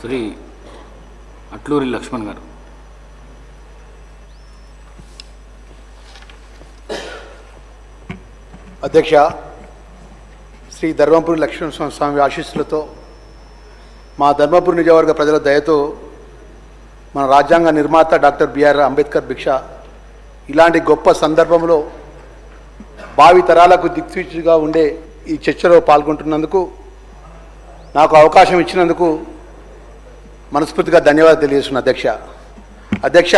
శ్రీ అట్లూరి లక్ష్మణ్ గారు. అధ్యక్ష, శ్రీ ధర్మపురి లక్ష్మణ స్వామి ఆశీస్సులతో మా ధర్మపురి నియోజకవర్గ ప్రజల దయతో మన రాజ్యాంగ నిర్మాత డాక్టర్ బిఆర్ అంబేద్కర్ భిక్ష ఇలాంటి గొప్ప సందర్భంలో భావి తరాలకు దిక్సూచిగా ఉండే ఈ చర్చలో పాల్గొంటున్నందుకు, నాకు అవకాశం ఇచ్చినందుకు మనస్ఫూర్తిగా ధన్యవాదాలు తెలియజేస్తున్నా. అధ్యక్ష,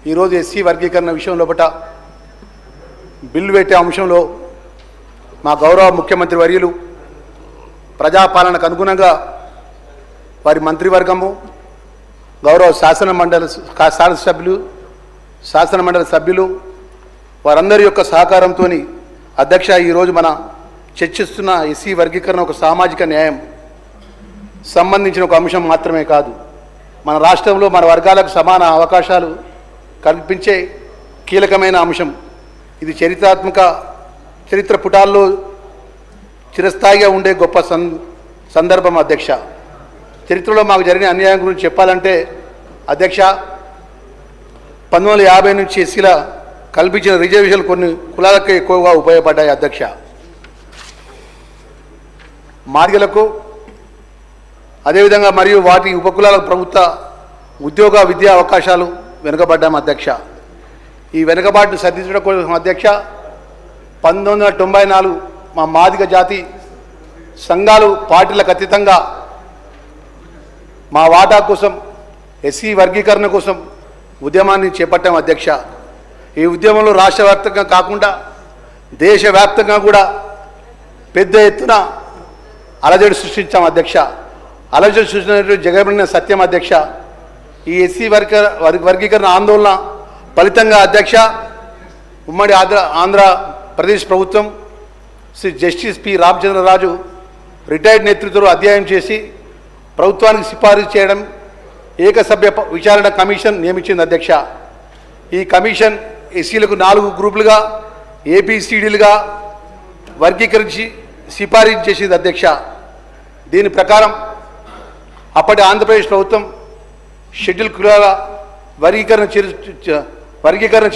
ఈరోజు ఎస్సీ వర్గీకరణ విషయం లోపల బిల్లు పెట్టే అంశంలో మా గౌరవ ముఖ్యమంత్రి వర్యులు ప్రజాపాలనకు అనుగుణంగా వారి మంత్రివర్గము, గౌరవ శాసనమండలి సభ్యులు వారందరి యొక్క సహకారంతో అధ్యక్ష ఈరోజు మన చర్చిస్తున్న ఎస్సీ వర్గీకరణ ఒక సామాజిక న్యాయం సంబంధించిన ఒక అంశం మాత్రమే కాదు, మన రాష్ట్రంలో మన వర్గాలకు సమాన అవకాశాలు కల్పించే కీలకమైన అంశం. ఇది చరిత్ర పుటాల్లో చిరస్థాయిగా ఉండే గొప్ప సందర్భం. అధ్యక్ష, చరిత్రలో మాకు జరిగిన అన్యాయం గురించి చెప్పాలంటే అధ్యక్ష, 1950 నుంచి ఎస్సీల కల్పించిన రిజర్వేషన్లు కొన్ని కులాలకు ఎక్కువగా ఉపయోగపడ్డాయి. అధ్యక్ష, మార్గలకు అదేవిధంగా మరియు వాటి ఉపకులాల ప్రభుత్వ ఉద్యోగ విద్యా అవకాశాలు వెనుకబడ్డాము. అధ్యక్ష, ఈ వెనుకబాటును సరిదిద్దడం కోసం అధ్యక్ష 1994 మా మాదిగ జాతి సంఘాలు పార్టీలకు అతీతంగా మా వాటా కోసం ఎస్సీ వర్గీకరణ కోసం ఉద్యమాన్ని చేపట్టాం. అధ్యక్ష, ఈ ఉద్యమంలో రాష్ట్ర వ్యాప్తంగా కాకుండా దేశవ్యాప్తంగా కూడా పెద్ద ఎత్తున అలజడి సృష్టించాం. అధ్యక్ష, అలజడి సృష్టించినటువంటి జగమైన సత్యం. అధ్యక్ష, ఈ ఎస్సీ వర్గీకరణ ఆందోళన ఫలితంగా అధ్యక్ష ఉమ్మడి ఆంధ్రప్రదేశ్ ప్రభుత్వం Shri justice P Ramachandraraju retired నేతృత్వంలో అధ్యయనం చేసి ప్రభుత్వానికి సిఫారసు చేయడం ఏకసభ్య విచారణ కమిషన్ నియమించింది. అధ్యక్ష, ఈ కమిషన్ ఎస్సీలకు 4 గ్రూపులుగా ఏబిసిడీలుగా వర్గీకరించి సిఫారసు చేసింది. అధ్యక్ష, దీని ప్రకారం అప్పటి ఆంధ్రప్రదేశ్ ప్రభుత్వం షెడ్యూల్ కులాల వర్గీకరణ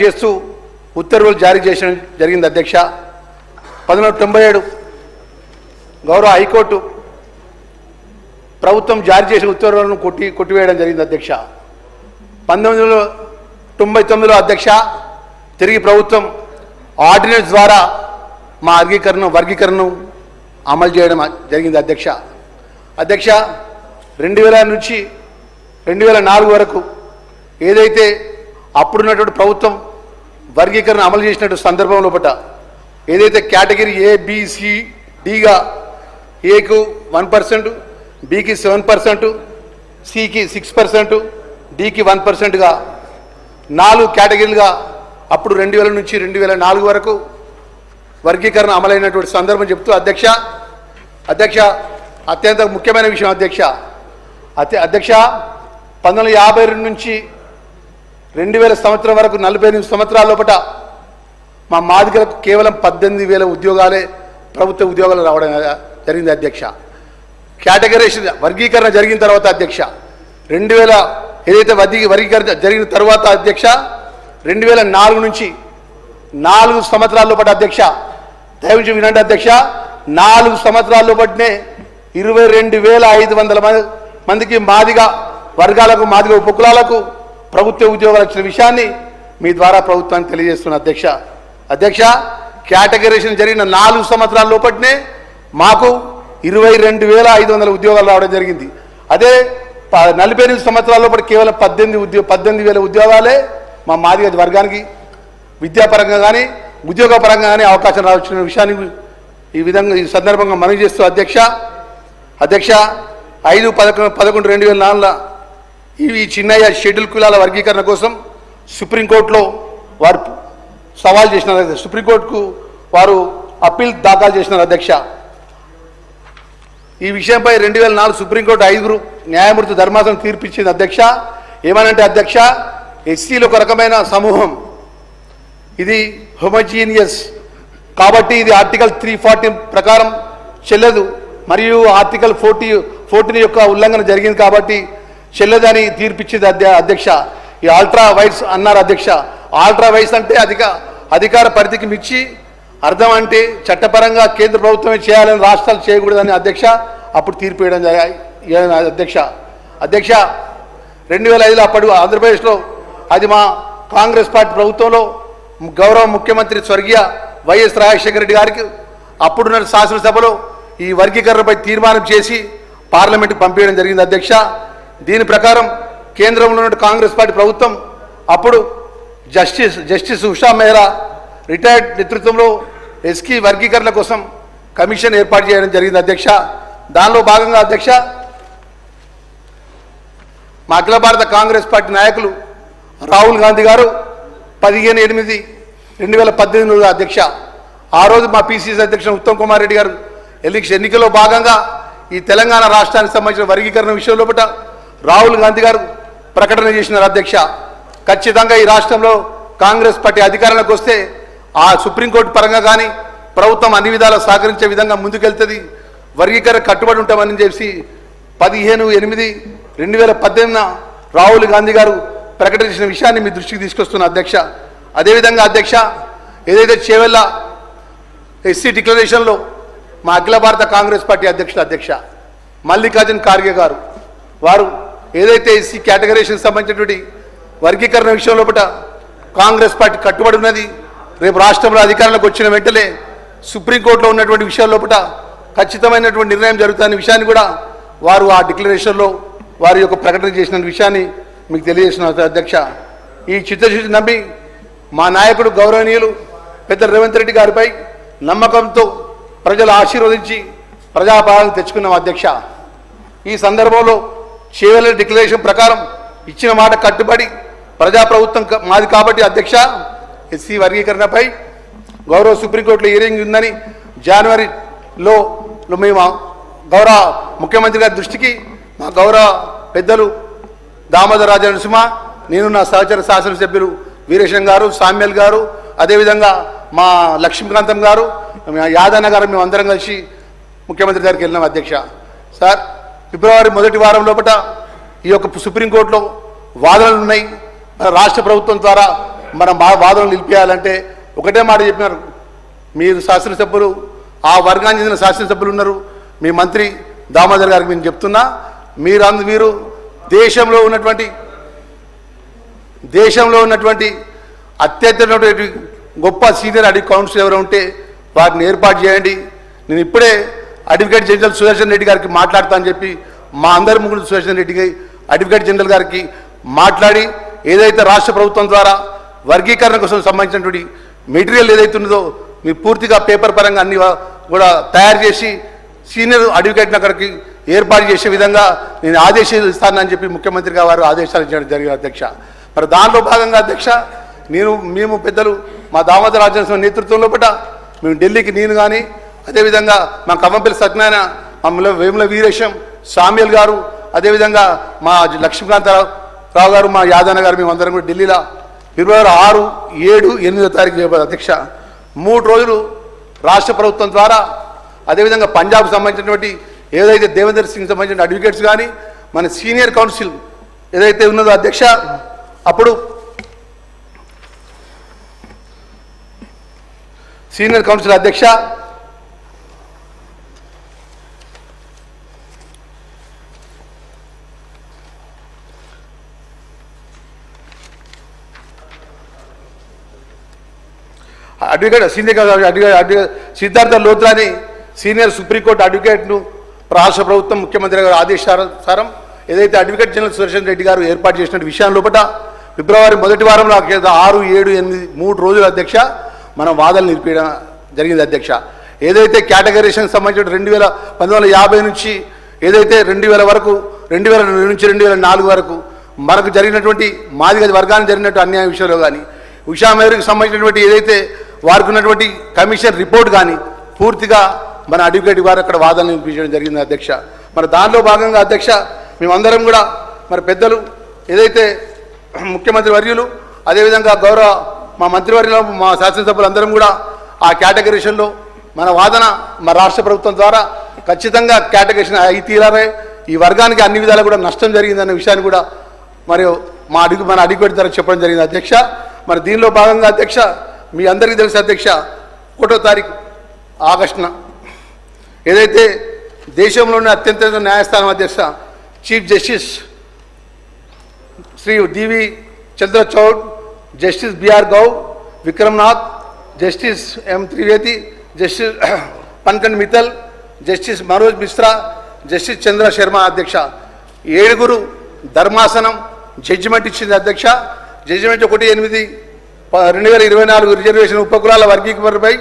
చేస్తూ ఉత్తర్వులు జారీ చేయడం జరిగింది. అధ్యక్ష, 1997 గౌరవ హైకోర్టు ప్రభుత్వం జారీ చేసిన ఉత్తర్వులను కొట్టివేయడం జరిగింది. అధ్యక్ష, 1999లో అధ్యక్ష తిరిగి ప్రభుత్వం ఆర్డినెన్స్ ద్వారా మా వర్గీకరణను అమలు చేయడం జరిగింది. అధ్యక్ష, 2000 నుంచి 2004 వరకు ఏదైతే అప్పుడున్నటువంటి ప్రభుత్వం వర్గీకరణ అమలు చేసినట్టు సందర్భం లోపల ఏదైతే కేటగిరీ ABCDగా ఏకు 1%, బికి 7%, సికి 6%, డికి 1%గా 4 కేటగిరీలుగా అప్పుడు 2000 నుంచి 2004 వరకు వర్గీకరణ అమలైనటువంటి సందర్భం చెప్తూ అధ్యక్ష అత్యంత ముఖ్యమైన విషయం. అధ్యక్ష 1952 నుంచి 2000 సంవత్సరం వరకు 48 సంవత్సరాల లోపల మా మాదిగలకు కేవలం 18,000 ఉద్యోగాలే ప్రభుత్వ ఉద్యోగాలు రావడం జరిగింది. అధ్యక్ష, కేటగరైజేషన్ వర్గీకరణ జరిగిన తర్వాత అధ్యక్ష 2000 ఏదైతే వర్గీకరణ జరిగిన తర్వాత అధ్యక్ష 2004 నుంచి 4 సంవత్సరాల లోపల అధ్యక్ష దయవుంచి వినండి అధ్యక్ష 4 సంవత్సరాల లోపలనే 22,500 మందికి మాదిగ వర్గాలకు మాదిగ ఉపకులాలకు ప్రభుత్వ ఉద్యోగాలు ఇచ్చిన విషయాన్ని మీ ద్వారా ప్రభుత్వానికి తెలియజేస్తున్న. అధ్యక్ష కేటగరైజేషన్ జరిగిన 4 సంవత్సరాల లోపలనే మాకు 22,500 ఉద్యోగాలు రావడం జరిగింది. అదే 48 సంవత్సరాల లోపల కేవలం 18,000 ఉద్యోగాలే మా మాదిగ వర్గానికి విద్యాపరంగా కానీ ఉద్యోగపరంగా కానీ అవకాశం రావచ్చిన విషయాన్ని ఈ విధంగా ఈ సందర్భంగా మనవి చేస్తూ అధ్యక్ష 5/11/2004 ఈ చిన్నయ్య షెడ్యూల్ కులాల వర్గీకరణ కోసం సుప్రీంకోర్టులో వారు సవాల్ చేసినారు. సుప్రీంకోర్టుకు వారు అప్పీల్ దాఖలు చేసినారు. అధ్యక్ష, ఈ విషయంపై 2004 సుప్రీంకోర్టు 5 న్యాయమూర్తి ధర్మాసనం తీర్పిచ్చింది. అధ్యక్ష, ఏమనంటే అధ్యక్ష ఎస్సీలు ఒక రకమైన సమూహం, ఇది హోమోజీనియస్ కాబట్టి ఇది ఆర్టికల్ 340 ప్రకారం చెల్లదు మరియు ఆర్టికల్ 14 యొక్క ఉల్లంఘన జరిగింది కాబట్టి చెల్లదని తీర్పిచ్చింది అధ్యక్ష. ఈ అల్ట్రా వైట్స్ అన్నారు అధ్యక్ష. అల్ట్రా వైట్స్ అంటే అధికార పరిధికి మించి అర్థం అంటే చట్టపరంగా కేంద్ర ప్రభుత్వమే చేయాలని రాష్ట్రాలు చేయకూడదని అధ్యక్ష అప్పుడు తీర్పు ఇవ్వడం అధ్యక్ష. అధ్యక్ష 2005లో అప్పుడు ఆంధ్రప్రదేశ్లో అది మా కాంగ్రెస్ పార్టీ ప్రభుత్వంలో గౌరవ ముఖ్యమంత్రి స్వర్గీయ వైఎస్ రాజశేఖర రెడ్డి గారికి అప్పుడున్న శాసనసభలో ఈ వర్గీకరణపై తీర్మానం చేసి పార్లమెంటుకు పంపించడం జరిగింది అధ్యక్ష. దీని ప్రకారం కేంద్రంలో ఉన్న కాంగ్రెస్ పార్టీ ప్రభుత్వం అప్పుడు జస్టిస్ ఉషా మెహ్రా రిటైర్డ్ నేతృత్వంలో ఎస్కీ వర్గీకరణ కోసం కమిషన్ ఏర్పాటు చేయడం జరిగింది అధ్యక్ష. దానిలో భాగంగా అధ్యక్ష మా అఖిల భారత కాంగ్రెస్ పార్టీ నాయకులు రాహుల్ గాంధీ గారు 15/8/2018 అధ్యక్ష ఆ రోజు మా పిసిసి అధ్యక్షుడు ఉత్తమ్ కుమార్ రెడ్డి గారు ఎన్నికల్లో భాగంగా ఈ తెలంగాణ రాష్ట్రానికి సంబంధించిన వర్గీకరణ విషయంలో రాహుల్ గాంధీ గారు ప్రకటన చేసినారు అధ్యక్ష. ఖచ్చితంగా ఈ రాష్ట్రంలో కాంగ్రెస్ పార్టీ అధికారంలోకి వస్తే ఆ సుప్రీంకోర్టు పరంగా కానీ ప్రభుత్వం అన్ని విధాలా సహకరించే విధంగా ముందుకెళ్తుంది, వర్గీకరణ కట్టుబడి ఉంటామని చెప్పి 15/8/2018 రాహుల్ గాంధీ గారు ప్రకటించిన విషయాన్ని మీ దృష్టికి తీసుకొస్తున్న అధ్యక్ష. అదేవిధంగా అధ్యక్ష ఏదైతే చేవెళ్ళ ఎస్సీ డిక్లరేషన్లో మా అఖిల భారత కాంగ్రెస్ పార్టీ అధ్యక్ష మల్లికార్జున్ ఖార్గే గారు వారు ఏదైతే ఎస్సీ కేటగరీషన్ సంబంధించినటువంటి వర్గీకరణ విషయంలో కాంగ్రెస్ పార్టీ కట్టుబడి ఉన్నది, రేపు రాష్ట్రంలో అధికారంలోకి వచ్చిన వెంటనే సుప్రీంకోర్టులో ఉన్నటువంటి విషయాల్లో ఖచ్చితమైనటువంటి నిర్ణయం జరుగుతున్న విషయాన్ని కూడా వారు ఆ డిక్లరేషన్లో వారి యొక్క ప్రకటన చేసిన విషయాన్ని మీకు తెలియజేసిన అధ్యక్ష. ఈ చిత్తశుద్ధి నమ్మి మా నాయకుడు గౌరవనీయులు పెద్ద రేవంత్ రెడ్డి గారిపై నమ్మకంతో ప్రజలు ఆశీర్వదించి ప్రజాపాలన తెచ్చుకున్నాం అధ్యక్ష. ఈ సందర్భంలో చేవెళ్ళ డిక్లరేషన్ ప్రకారం ఇచ్చిన మాట కట్టుబడి ప్రజాప్రభుత్వం మాది కాబట్టి అధ్యక్ష ఎస్సీ వర్గీకరణపై గౌరవ సుప్రీంకోర్టులో హియరింగ్ ఉందని జనవరిలో మేము గౌరవ ముఖ్యమంత్రి గారి దృష్టికి మా గౌరవ పెద్దలు దామోదర్ రాజ నరసింహ, నేను నా సహచర శాసనసభ్యులు వీరేశం గారు, సామ్యల్ గారు, అదేవిధంగా మా లక్ష్మీకాంతం గారు, యాదన్న గారు మేము అందరం కలిసి ముఖ్యమంత్రి గారికి వెళ్ళినాం అధ్యక్ష. సార్ ఫిబ్రవరి మొదటి వారం లోపల ఈ యొక్క సుప్రీంకోర్టులో వాదనలు ఉన్నాయి, రాష్ట్ర ప్రభుత్వం ద్వారా మనం వాదనలు నిలిపేయాలంటే ఒకటే మాట చెప్పినారు, మీరు శాసనసభ్యులు ఆ వర్గానికి చెందిన శాసనసభ్యులు ఉన్నారు, మీ మంత్రి దామోదర్ గారికి నేను చెప్తున్నా, మీరు దేశంలో ఉన్నటువంటి అత్యంత గొప్ప సీనియర్ అడ్వకేట్ కౌన్సిల్ ఎవరు ఉంటే వారిని ఏర్పాటు చేయండి. నేను ఇప్పుడే అడ్వకేట్ జనరల్ సుదర్శన్ రెడ్డి గారికి మాట్లాడతా అని చెప్పి మా అందరి ముగ్గురు సుదర్శన్ రెడ్డికి అడ్వకేట్ జనరల్ గారికి మాట్లాడి ఏదైతే రాష్ట్ర ప్రభుత్వం ద్వారా వర్గీకరణ కోసం సంబంధించినటువంటి మెటీరియల్ ఏదైతే ఉన్నదో మీరు పూర్తిగా పేపర్ పరంగా అన్ని కూడా తయారు చేసి సీనియర్ అడ్వకేట్ని అక్కడికి ఏర్పాటు చేసే విధంగా నేను ఆదేశాలు ఇస్తానని చెప్పి ముఖ్యమంత్రిగా వారు ఆదేశాలు ఇచ్చడం జరిగింది అధ్యక్ష. మరి దానిలో భాగంగా అధ్యక్ష మేము పెద్దలు మా దామోదర్ రాజనరసింహ నేతృత్వంలో మేము ఢిల్లీకి నేను కానీ అదేవిధంగా మా కవ్వంపల్లి సత్యనారాయణ, మా వేముల వీరేశం, సామ్యల్ గారు, అదేవిధంగా మా లక్ష్మీకాంతరావు గారు, మా యాదన్న గారు మేమందరం కూడా ఢిల్లీలో ఫిబ్రవరి 6, 7, 8 తారీఖు అధ్యక్ష 3 రోజులు రాష్ట్ర ప్రభుత్వం ద్వారా అదేవిధంగా పంజాబ్ సంబంధించినటువంటి ఏదైతే దేవేందర్ సింగ్ సంబంధించిన అడ్వకేట్స్ కానీ మన సీనియర్ కౌన్సిల్ ఏదైతే ఉన్నదో అధ్యక్ష అప్పుడు సీనియర్ కౌన్సిల్ అధ్యక్ష సిద్ధార్థ లోత్రాని సీనియర్ సుప్రీంకోర్టు అడ్వకేట్ను రాష్ట్ర ప్రభుత్వం ముఖ్యమంత్రి గారి ఆదేశానుసారం ఏదైతే అడ్వకేట్ జనరల్ సుదర్శన్ రెడ్డి గారు ఏర్పాటు చేసిన విషయం లోపల ఫిబ్రవరి మొదటి వారంలో 6, 7, 8, 3 రోజుల అధ్యక్ష మనం వాదనలు నిలిపేయడం జరిగింది అధ్యక్ష. ఏదైతే కేటగరీషన్ సంబంధించిన 1950 నుంచి ఏదైతే 2000 వరకు 2000 నుంచి 2004 వరకు మనకు జరిగినటువంటి మాదిగ వర్గానికి జరిగినట్టు అన్యాయ విషయంలో కానీ ఉషా మేరకు సంబంధించినటువంటి ఏదైతే వారికి ఉన్నటువంటి కమిషన్ రిపోర్ట్ కానీ పూర్తిగా మన అడ్వకేట్ వారు అక్కడ వాదనలు వినిపించడం జరిగింది అధ్యక్ష. మరి దానిలో భాగంగా అధ్యక్ష మేమందరం కూడా మరి పెద్దలు ఏదైతే ముఖ్యమంత్రి వర్యులు అదేవిధంగా గౌరవ మా మంత్రివర్యులు మా శాసనసభ్యులందరం కూడా ఆ కేటగరీషన్లో మన వాదన మా రాష్ట్ర ప్రభుత్వం ద్వారా ఖచ్చితంగా కేటగరీషన్ అయి తీరాలి. ఈ వర్గానికి అన్ని విధాలు కూడా నష్టం జరిగిందనే విషయాన్ని కూడా మరియు మన అడిగిపెట్టి ధర చెప్పడం జరిగింది అధ్యక్ష. మరి దీనిలో భాగంగా అధ్యక్ష మీ అందరికీ తెలుసు అధ్యక్ష 1వ తారీఖు ఆగస్టున ఏదైతే దేశంలోనే అత్యంత న్యాయస్థానం అధ్యక్ష chief justice Shri DV Chandrachud, justice BR Goud, Vikramnath, justice M Trivedi, justice Pankaj Mithal, justice Manoj Mishra, justice Chandra Sharma అధ్యక్ష 7 ధర్మాసనం జడ్జిమెంట్ ఇచ్చింది అధ్యక్ష. జడ్జిమెంట్ 1/8/2024 రిజర్వేషన్ ఉపకులాల వర్గీకరణపై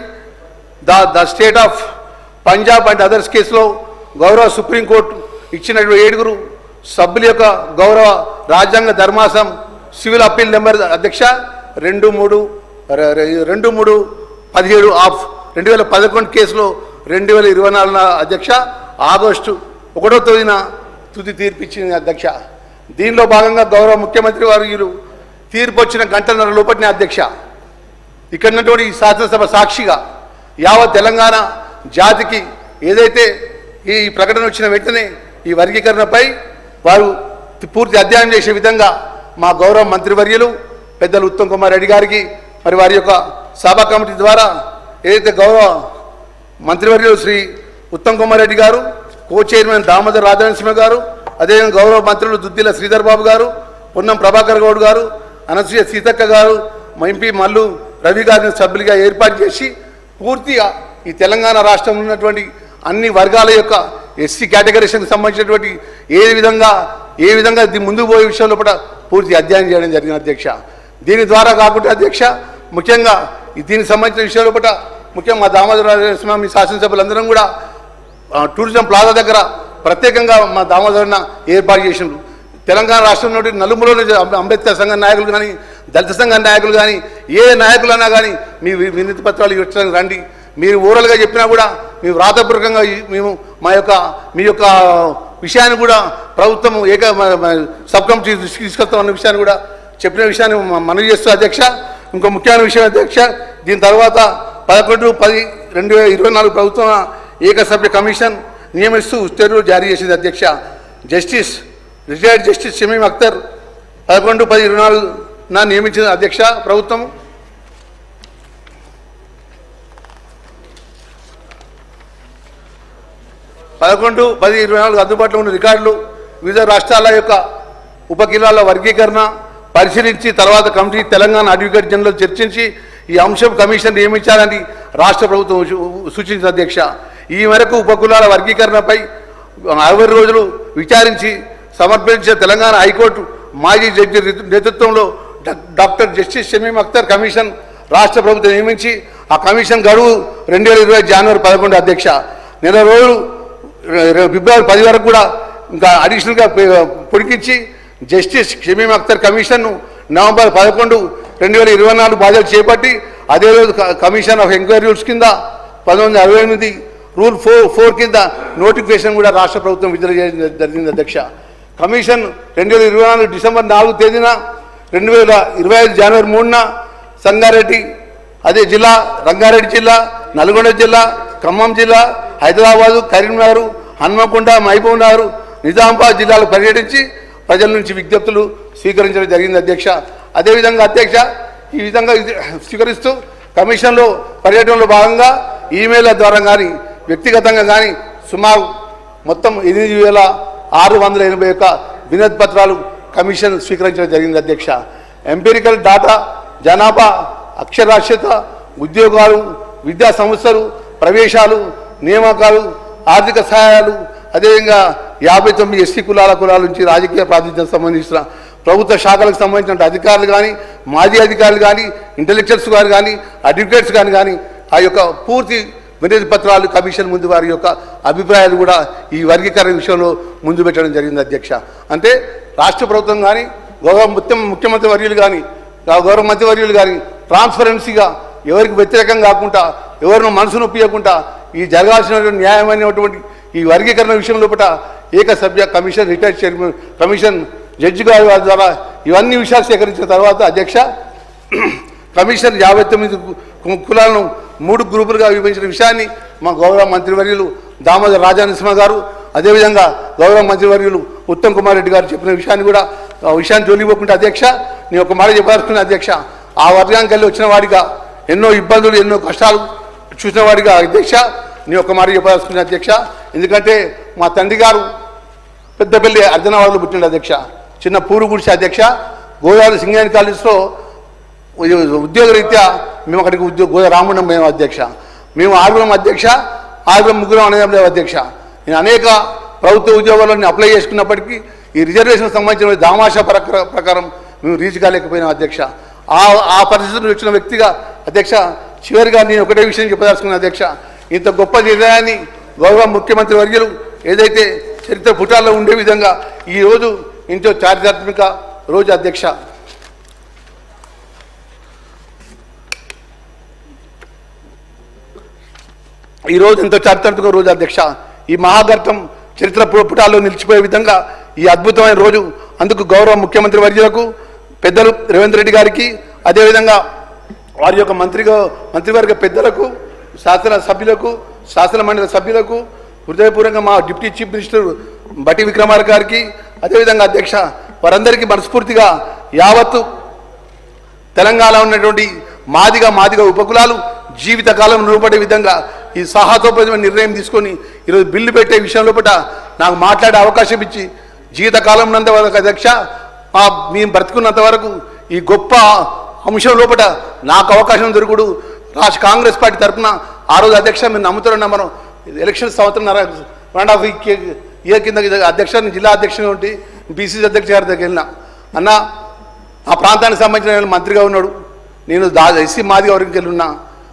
the state of Punjab and others కేసులో గౌరవ సుప్రీంకోర్టు ఇచ్చినటువంటి 7 సభ్యుల యొక్క గౌరవ రాజ్యాంగ ధర్మాసనం సివిల్ అప్పీల్ నెంబర్ అధ్యక్ష 23/17 ఆఫ్ 2011 కేసులో 2024 అధ్యక్ష ఆగస్టు 1వ తేదీన తుది తీర్పు ఇచ్చింది అధ్యక్ష. దీనిలో భాగంగా గౌరవ ముఖ్యమంత్రి వారు తీర్పు వచ్చిన గంటన్నర లోపటినే అధ్యక్ష ఇక్కడ ఉన్నటువంటి ఈ శాసనసభ సాక్షిగా యావత్ తెలంగాణ జాతికి ఏదైతే ఈ ప్రకటన వచ్చిన వెంటనే ఈ వర్గీకరణపై వారు పూర్తి అధ్యయనం చేసే విధంగా మా గౌరవ మంత్రివర్యులు పెద్దలు ఉత్తమ్ కుమార్ రెడ్డి గారికి మరి వారి యొక్క సభా కమిటీ ద్వారా ఏదైతే గౌరవ మంత్రివర్యులు శ్రీ ఉత్తమ్ కుమార్ రెడ్డి గారు, కో చైర్మన్ దామోదర్ రాజనరసింహ గారు, అదేవిధంగా గౌరవ మంత్రులు దుద్దిల శ్రీధర్ బాబు గారు, పొన్నం ప్రభాకర్ గౌడ్ గారు, అనసూయ సీతక్క గారు, ఎంపీ మల్లు రవి గారిని సభ్యులుగా ఏర్పాటు చేసి పూర్తిగా ఈ తెలంగాణ రాష్ట్రంలో ఉన్నటువంటి అన్ని వర్గాల యొక్క ఎస్సీ కేటగిరీకి సంబంధించినటువంటి ఏ విధంగా ముందుకు పోయే విషయంలో కూడా పూర్తి అధ్యయనం చేయడం జరిగింది అధ్యక్ష. దీని ద్వారా కాకుండా అధ్యక్ష ముఖ్యంగా దీనికి సంబంధించిన విషయంలో కూడా ముఖ్యంగా మా దామోదర రాజనరసింహ మీ శాసనసభ్యులందరం కూడా టూరిజం ప్లాజా దగ్గర ప్రత్యేకంగా మా దామోదరన్న ఏర్పాటు చేసిండ్రు. తెలంగాణ రాష్ట్రంలో నలుమూలలో అంబేద్కర్ సంఘ నాయకులు కానీ, దళిత సంఘ నాయకులు కానీ, ఏ నాయకులన్నా కానీ మీ వినతి పత్రాలు ఇవ్వడానికి రండి. మీరు ఓరల్గా చెప్పినా కూడా మేము వ్రాతపూర్వకంగా మేము మీ యొక్క విషయాన్ని కూడా ప్రభుత్వం సబ్ కమిటీ దృష్టికి తీసుకొస్తామన్న విషయాన్ని కూడా చెప్పిన విషయాన్ని మనవి చేస్తూ అధ్యక్ష ఇంకో ముఖ్యమైన విషయం అధ్యక్ష దీని తర్వాత 11/10/2024 ప్రభుత్వం ఏకసభ్య కమిషన్ నియమిస్తూ ఉత్తర్వులు జారీ చేసింది అధ్యక్ష. రిటైర్డ్ జస్టిస్ షమీమ్ అఖ్తర్ 11/10/24 నియమించిన అధ్యక్ష ప్రభుత్వం. 11/10/24 అందుబాటులో ఉన్న రికార్డులు వివిధ రాష్ట్రాల యొక్క ఉపకిలాల వర్గీకరణ పరిశీలించి తర్వాత కమిటీ తెలంగాణ అడ్వకేట్ జనరల్ చర్చించి ఈ అంశం కమిషన్ నియమించాలని రాష్ట్ర ప్రభుత్వం సూచించిన అధ్యక్ష. ఈ మేరకు ఉపకులాల వర్గీకరణపై 60 రోజులు విచారించి సమర్పించిన తెలంగాణ హైకోర్టు మాజీ జడ్జి నేతృత్వంలో doctor justice Shamim Akhtar commission రాష్ట్ర ప్రభుత్వం నియమించి ఆ కమిషన్ గడువు 2020 జనవరి 11 అధ్యక్ష. నెల రోజులు ఫిబ్రవరి 10 వరకు కూడా ఇంకా అడిషనల్గా పొడిగించి జస్టిస్ షమీమ్ అఖ్తర్ కమిషన్ను నవంబర్ 11, 2024 బాధ్యత చేపట్టి అదే రోజు కమిషన్ ఆఫ్ ఎంక్వైరీ రూల్స్ కింద 1968 రూల్ 4 కింద నోటిఫికేషన్ కూడా రాష్ట్ర ప్రభుత్వం విడుదల చేయడం జరిగింది అధ్యక్ష. కమిషన్ 2024 డిసెంబర్ 4 తేదీన 2025 జనవరి 3న సంగారెడ్డి అదే జిల్లా, రంగారెడ్డి జిల్లా, నల్గొండ జిల్లా, ఖమ్మం జిల్లా, హైదరాబాదు, కరీంనగర్, హన్మకొండ, మహబూబ్ నగర్, నిజామాబాద్ జిల్లాలు పర్యటించి ప్రజల నుంచి విజ్ఞప్తులు స్వీకరించడం జరిగింది అధ్యక్ష. అదేవిధంగా అధ్యక్ష ఈ విధంగా స్వీకరిస్తూ కమిషన్లో పర్యటనలో భాగంగా ఈమెయిల్ ద్వారా కానీ వ్యక్తిగతంగా కానీ సుమారు మొత్తం 8,681 వినతి పత్రాలు కమిషన్ స్వీకరించడం జరిగింది అధ్యక్ష. ఎంపిరికల్ డాటా, జనాభా, అక్షరాస్యత, ఉద్యోగాలు, విద్యా సంస్థలు, ప్రవేశాలు, నియామకాలు, ఆర్థిక సహాయాలు, అదేవిధంగా 59 ఎస్సీ కులాల నుంచి రాజకీయ ప్రాతినిధ్యం సంబంధించిన ప్రభుత్వ శాఖలకు సంబంధించిన అధికారులు కానీ, మాజీ అధికారులు కానీ, ఇంటెలెక్చువల్స్ గారు కానీ, అడ్వకేట్స్ కానీ ఆ యొక్క పూర్తి వినతి పత్రాలు కమిషన్ ముందు వారి యొక్క అభిప్రాయాలు కూడా ఈ వర్గీకరణ విషయంలో ముందు పెట్టడం జరిగింది అధ్యక్ష. అంటే రాష్ట్ర ప్రభుత్వం కానీ గౌరవ ముఖ్యమంత్రి వర్యులు కానీ గౌరవ మంత్రివర్యులు కానీ ట్రాన్స్పరెన్సీగా ఎవరికి వ్యతిరేకం కాకుండా ఎవరిని మనసు నొప్పియకుండా ఈ జరగాల్సినటువంటి న్యాయమైనటువంటి ఈ వర్గీకరణ విషయం లోపల ఏకసభ్య commission retired chairman commission judge గారి ద్వారా ఇవన్నీ విషయాలు సేకరించిన తర్వాత అధ్యక్ష కమిషన్ 59 కులాలను 3 గ్రూపులుగా విభజించిన విషయాన్ని మా గౌరవ మంత్రివర్యులు దామోదర్ రాజనరసింహ గారు, అదేవిధంగా గౌరవ మంత్రివర్యులు ఉత్తమ్ కుమార్ రెడ్డి గారు చెప్పిన విషయాన్ని కూడా ఆ విషయాన్ని జోలిపోకుండా అధ్యక్ష నేను ఒక మాట చెప్పాల్సిన అధ్యక్ష ఆ వర్గానికి వెళ్ళి వచ్చిన వాడిగా ఎన్నో ఇబ్బందులు ఎన్నో కష్టాలు చూసిన వాడిగా అధ్యక్ష నేను ఒక మాట చెప్పాల్సిన అధ్యక్ష ఎందుకంటే మా తండ్రి గారు పెద్దపల్లి అర్జనవాడలో పుట్టిన అధ్యక్ష చిన్న పూరు గుడిసె అధ్యక్ష గోదావరి సింగరేణి కాలేజ్లో ఉద్యోగరీత్యా మేము అక్కడికి రాముండం మేము అధ్యక్ష మేము ఆరుగురం అధ్యక్ష ఆరుగురం ముగ్గురం అనేది అధ్యక్ష నేను అనేక ప్రభుత్వ ఉద్యోగాలను అప్లై చేసుకున్నప్పటికీ ఈ రిజర్వేషన్ సంబంధించిన దామాషా ప్రకారం మేము రీచ్ కాలేకపోయినాం అధ్యక్ష ఆ పరిస్థితులు వచ్చిన వ్యక్తిగా అధ్యక్ష చివరిగా నేను ఒకటే విషయం చెప్పదలుచుకున్నాను అధ్యక్ష ఇంత గొప్ప నిర్ణయాన్ని గౌరవ ముఖ్యమంత్రి వర్యులు ఏదైతే చరిత్ర పుటాల్లో ఉండే విధంగా ఈరోజు ఇంట్లో చారిత్రాత్మక రోజు అధ్యక్ష ఈరోజు ఎంతో చారిత్రాత్మక రోజు అధ్యక్ష ఈ మహాఘట్టం చరిత్ర పుటాల్లో నిలిచిపోయే విధంగా ఈ అద్భుతమైన రోజు అందుకు గౌరవ ముఖ్యమంత్రి వర్యులకు పెద్దలు రేవంత్ రెడ్డి గారికి అదేవిధంగా వారి యొక్క మంత్రివర్గ పెద్దలకు శాసనసభ్యులకు శాసన మండలి సభ్యులకు హృదయపూర్వకంగా మా డిప్యూటీ చీఫ్ మినిస్టర్ బట్టి విక్రమార్క గారికి అదేవిధంగా అధ్యక్ష వారందరికీ మనస్ఫూర్తిగా యావత్తు తెలంగాణ ఉన్నటువంటి మాదిగ ఉపకులాలు జీవితకాలం నిలబడే విధంగా ఈ సాహసోపేతమైన నిర్ణయం తీసుకొని ఈరోజు బిల్లు పెట్టే విషయం లోపల నాకు మాట్లాడే అవకాశం ఇచ్చి జీవితకాలం ఉన్నంత వరకు అధ్యక్ష మేము బ్రతుకున్నంత వరకు ఈ గొప్ప అంశం లోపల నాకు అవకాశం దొరుకుడు రాష్ట్ర కాంగ్రెస్ పార్టీ తరఫున ఆ రోజు అధ్యక్ష మీరు నమ్ముతున్నా మనం ఎలక్షన్ సంవత్సరం 1.5 ఇయర్ కింద అధ్యక్ష జిల్లా అధ్యక్షుగా ఉండి బీసీసీ అధ్యక్ష గారి దగ్గర వెళ్ళిన అన్న ఆ ప్రాంతానికి సంబంధించిన మంత్రిగా ఉన్నాడు నేను ఎస్సీ మాదిగా వరకు వెళ్ళి ఉన్నా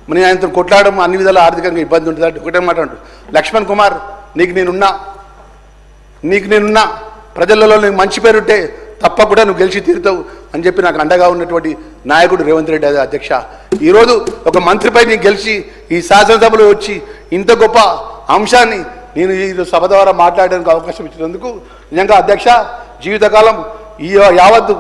నేను ఆయనతో కొట్లాడడం అన్ని విధాలు ఆర్థికంగా ఇబ్బంది ఉంటుంది అంటే ఒకటే మాట అంటాడు లక్ష్మణ్ కుమార్ నీకు నేనున్నా ప్రజలలో నీకు మంచి పేరుంటే తప్పకుండా నువ్వు గెలిచి తీరుతావు అని చెప్పి నాకు అండగా ఉన్నటువంటి నాయకుడు రేవంత్ రెడ్డి అధ్యక్ష ఈరోజు ఒక మంత్రిపై నేను గెలిచి ఈ శాసనసభలో వచ్చి ఇంత గొప్ప అంశాన్ని నేను ఈ సభ ద్వారా మాట్లాడడానికి అవకాశం ఇచ్చినందుకు నిజంగా అధ్యక్ష జీవితకాలం ఈ యావత్తు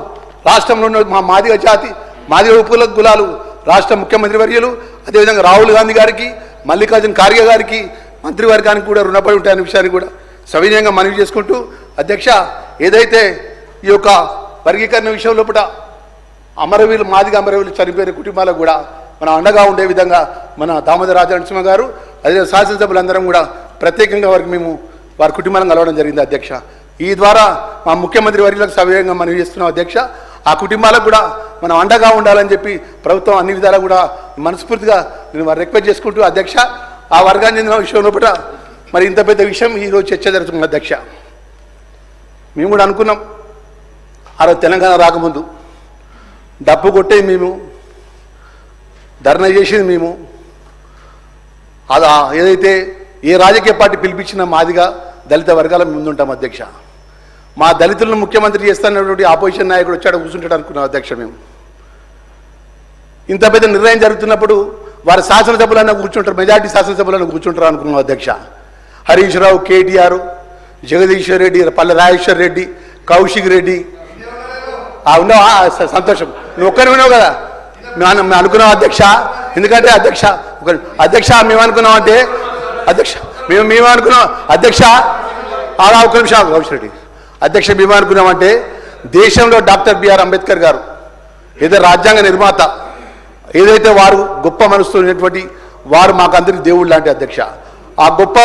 రాష్ట్రంలో ఉన్న మా మాదిగ జాతి మాదిగ కులాలు రాష్ట్ర ముఖ్యమంత్రి వర్యులు అదేవిధంగా రాహుల్ గాంధీ గారికి మల్లికార్జున ఖార్గే గారికి మంత్రివర్గానికి కూడా రుణపడి ఉంటాయనే విషయాన్ని కూడా సవినయంగా మనవి చేసుకుంటూ అధ్యక్ష ఏదైతే ఈ యొక్క వర్గీకరణ విషయం లోపల మాదిగ అమరవీలు చనిపోయిన కుటుంబాలకు కూడా మనం అండగా ఉండే విధంగా మన దామోదర రాజ నరసింహ గారు అదే శాసనసభ్యులందరం కూడా ప్రత్యేకంగా వారి కుటుంబాలను కలవడం జరిగింది అధ్యక్ష ఈ ద్వారా మా ముఖ్యమంత్రి వర్యులకు సవినయంగా మనవి చేస్తున్నాం అధ్యక్ష ఆ కుటుంబాలకు కూడా మనం అండగా ఉండాలని చెప్పి ప్రభుత్వం అన్ని విధాలా కూడా మనస్ఫూర్తిగా నేను వారు రిక్వెస్ట్ చేసుకుంటూ అధ్యక్ష ఆ వర్గాన్ని చెందిన విషయం లోపల మరి ఇంత పెద్ద విషయం ఈరోజు చర్చ జరుగుతుంది అధ్యక్ష మేము కూడా అనుకున్నాం ఆ రోజు తెలంగాణ రాకముందు డప్పు కొట్టేది మేము ధర్నా చేసేది మేము అది ఏదైతే ఏ రాజకీయ పార్టీ పిలిపించిన మాదిగా దళిత వర్గాల ముందుంటాం అధ్యక్ష మా దళితులను ముఖ్యమంత్రి చేస్తున్నటువంటి ఆపోజిషన్ నాయకుడు వచ్చాడు కూర్చుంటాడు అనుకున్నాం అధ్యక్ష మేము ఇంత పెద్ద నిర్ణయం జరుగుతున్నప్పుడు వారి శాసనసభ్యులన్నా కూర్చుంటారు మెజార్టీ శాసనసభ్యులను కూర్చుంటారు అనుకున్నాం అధ్యక్ష హరీష్ రావు కేటీఆర్ జగదీశ్వర్ రెడ్డి పల్లె రాజేశ్వర్ రెడ్డి కౌశిక్ రెడ్డి ఉన్నావా సంతోషం నువ్వు ఒక్కరి విన్నావు కదా మేము అనుకున్నాం అధ్యక్ష ఎందుకంటే అధ్యక్ష మేము అనుకున్నాం అంటే అధ్యక్ష మేము అనుకున్నాం అధ్యక్ష ఒక్క నిమిషం కౌశిక్ రెడ్డి అధ్యక్ష మేము అనుకున్నామంటే దేశంలో డాక్టర్ బిఆర్ అంబేద్కర్ గారు ఏదో రాజ్యాంగ నిర్మాత ఏదైతే వారు గొప్ప మనసుతో ఉన్నటువంటి వారు మాకందరికి దేవుడు లాంటి అధ్యక్ష ఆ గొప్ప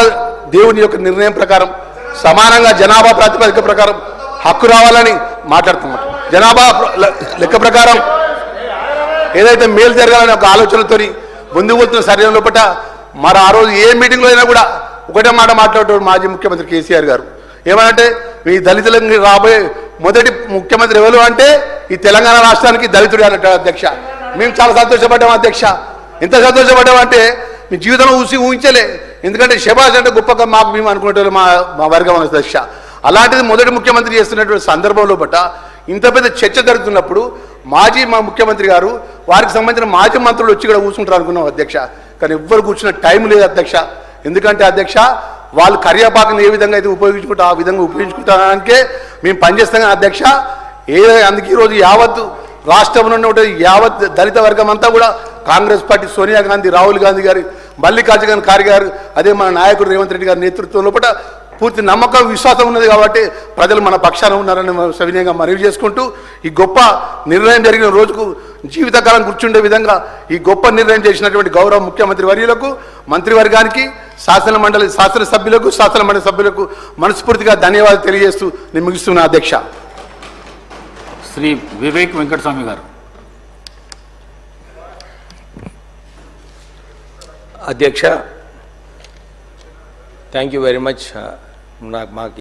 దేవుని యొక్క నిర్ణయం ప్రకారం సమానంగా జనాభా ప్రాతిపదిక ప్రకారం హక్కు రావాలని మాట్లాడుతున్నారు జనాభా లెక్క ప్రకారం ఏదైతే మేలు జరగాలని ఒక ఆలోచనతో ముందుకు పోతున్న శరీరం లోపల మరి ఆ రోజు ఏ మీటింగ్లో అయినా కూడా ఒకటే మాట మాట్లాడేవాడు మాజీ ముఖ్యమంత్రి కేసీఆర్ గారు ఏమంటే మీ దళితులకు రాబోయే మొదటి ముఖ్యమంత్రి ఎవరు అంటే ఈ తెలంగాణ రాష్ట్రానికి దళితుడు అన్నట్టు అధ్యక్ష మేము చాలా సంతోషపడ్డాం అధ్యక్ష ఎంత సంతోషపడ్డామంటే మీ జీవితంలో ఊహించలే ఎందుకంటే శబాష్ అంటే గొప్పగా మాకు మేము అనుకునేటోళ్ళు మా వర్గం అధ్యక్ష అలాంటిది మొదటి ముఖ్యమంత్రి చేస్తున్నటువంటి సందర్భంలో బట్ట ఇంత పెద్ద చర్చ జరుగుతున్నప్పుడు మా ముఖ్యమంత్రి గారు వారికి సంబంధించిన మాజీ మంత్రులు వచ్చి కూడా కూర్చుంటారు అనుకున్నాం అధ్యక్ష కానీ ఎవ్వరు కూర్చున్న టైం లేదు అధ్యక్ష ఎందుకంటే అధ్యక్ష వాళ్ళు కర్యాపాకను ఏ విధంగా అయితే ఉపయోగించుకుంటా ఆ విధంగా ఉపయోగించుకుంటానికే మేము పనిచేస్తాం అధ్యక్ష అందుకే ఈరోజు యావత్తు రాష్ట్రంలో ఉన్న యావత్ దళిత వర్గం అంతా కూడా కాంగ్రెస్ పార్టీ సోనియా గాంధీ రాహుల్ గాంధీ గారి మల్లికార్జున ఖార్గే గారు అదే మన నాయకుడు రేవంత్ రెడ్డి గారి నేతృత్వం లోపల పూర్తి నమ్మకం విశ్వాసం ఉన్నది కాబట్టి ప్రజలు మన పక్షాన ఉన్నారని సవినయంగా మనవి చేసుకుంటూ ఈ గొప్ప నిర్ణయం జరిగిన రోజుకు జీవితకాలం కూర్చుండే విధంగా ఈ గొప్ప నిర్ణయం చేసినటువంటి గౌరవ ముఖ్యమంత్రి వర్యులకు, మంత్రివర్గానికి, శాసనసభ్యులకు, శాసనమండలి సభ్యులకు మనస్ఫూర్తిగా ధన్యవాదాలు తెలియజేస్తూ నేను ముగిస్తున్నా అధ్యక్ష. శ్రీ వివేక్ వెంకటస్వామి గారు. అధ్యక్ష, థ్యాంక్ యూ వెరీ మచ్. మాకు